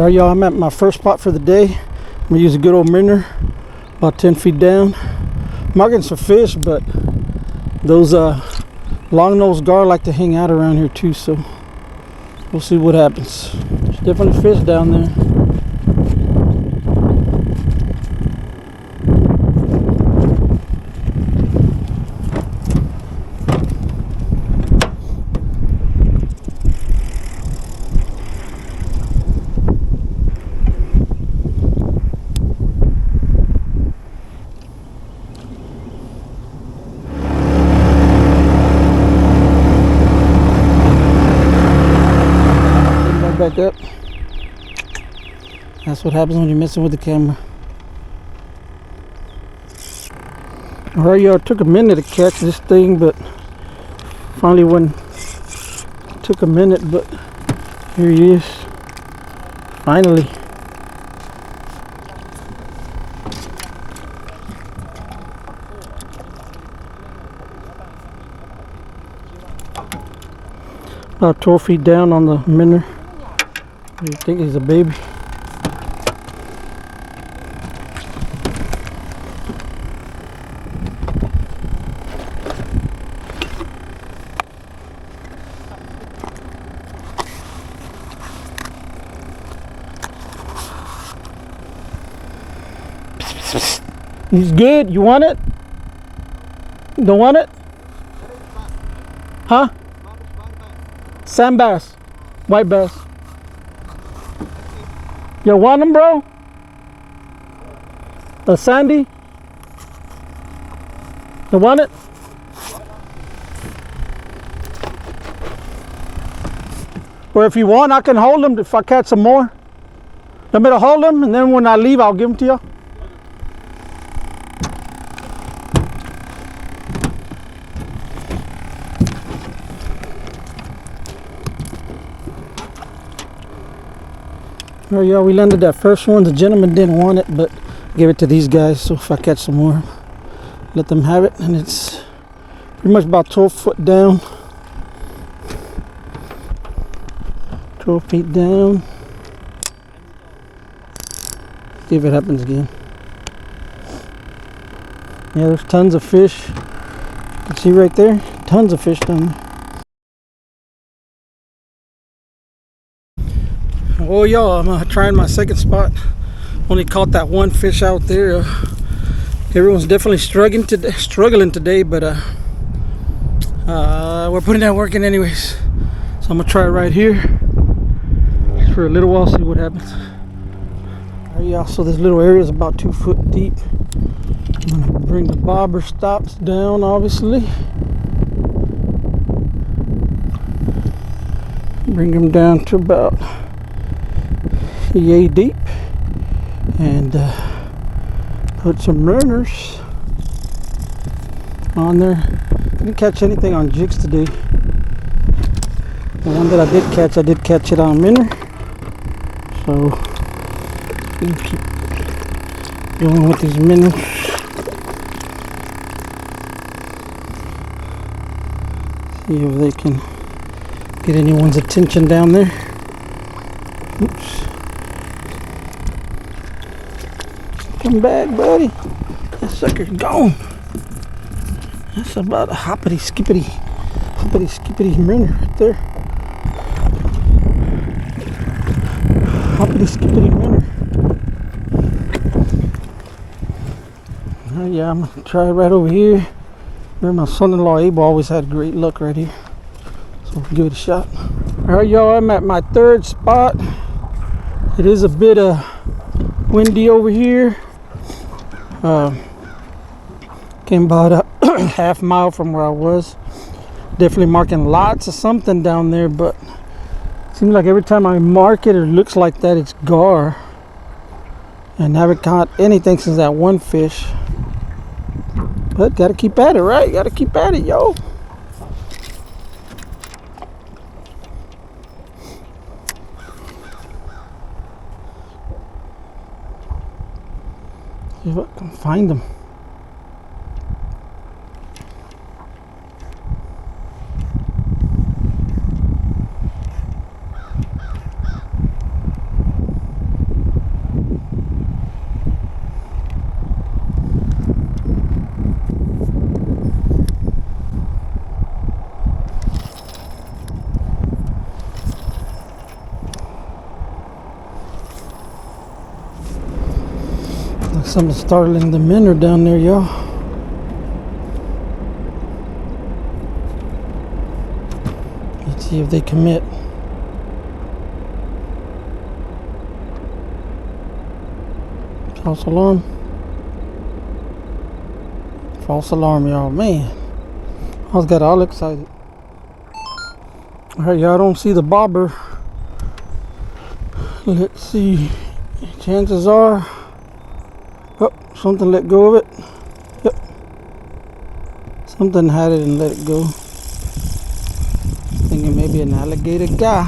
Alright y'all, I'm at my first spot for the day. I'm gonna use a good old minnow, about 10 feet down. I'm marking some fish, but those long-nosed gar like to hang out around here too, so we'll see what happens. There's definitely fish down there. Back up. That's what happens when you're messing with the camera. Alright y'all, it took a minute to catch this thing, but finally took a minute, but here he is. Finally. About 12 feet down on the minnow. You think he's a baby? He's good. You want it? Don't want it? Huh? Sand bass. White bass. You want them, bro? A sandy? You want it? Or if you want, I can hold them if I catch some more. You want me to hold them, and then when I leave, I'll give them to you? Oh yeah, we landed that first one. The gentleman didn't want it, but gave it to these guys. So if I catch some more, let them have it. And it's pretty much about 12 foot down. 12 feet down. See if it happens again. Yeah, there's tons of fish. You can see right there, tons of fish down there. Oh y'all, I'm trying my second spot. Only caught that one fish out there. Everyone's definitely struggling today, but we're putting that work in anyways. So I'm gonna try it right here for a little while, see what happens. Alright y'all, so this little area is about 2 foot deep. I'm gonna bring the bobber stops down, obviously. Bring them down to about yay deep, and put some runners on there. Didn't catch anything on jigs today. The one that I did catch it on minnow. So we can keep going with these minnows. See if they can get anyone's attention down there. Oops. Come back, buddy. That sucker's gone. That's about a hoppity skippity minnow right there. Hoppity skippity minnow. Yeah, I'm gonna try it right over here. Remember, my son-in-law Abel always had great luck right here, so we'll give it a shot. All right, y'all, I'm at my third spot. It is a bit windy over here. Came about a half mile from where I was. Definitely marking lots of something down there, but it seems like every time I mark it, it looks like that it's gar. And I haven't caught anything since that one fish. But gotta keep at it, right? Gotta keep at it, yo. See if I can find them. Something startling the men are down there, y'all. Let's see if they commit. False alarm. False alarm, y'all. Man, I was got all excited. Alright, y'all, I don't see the bobber. Let's see. Chances are, oh, something let go of it. Yep. Something had it and let it go. Thinking maybe an alligator guy.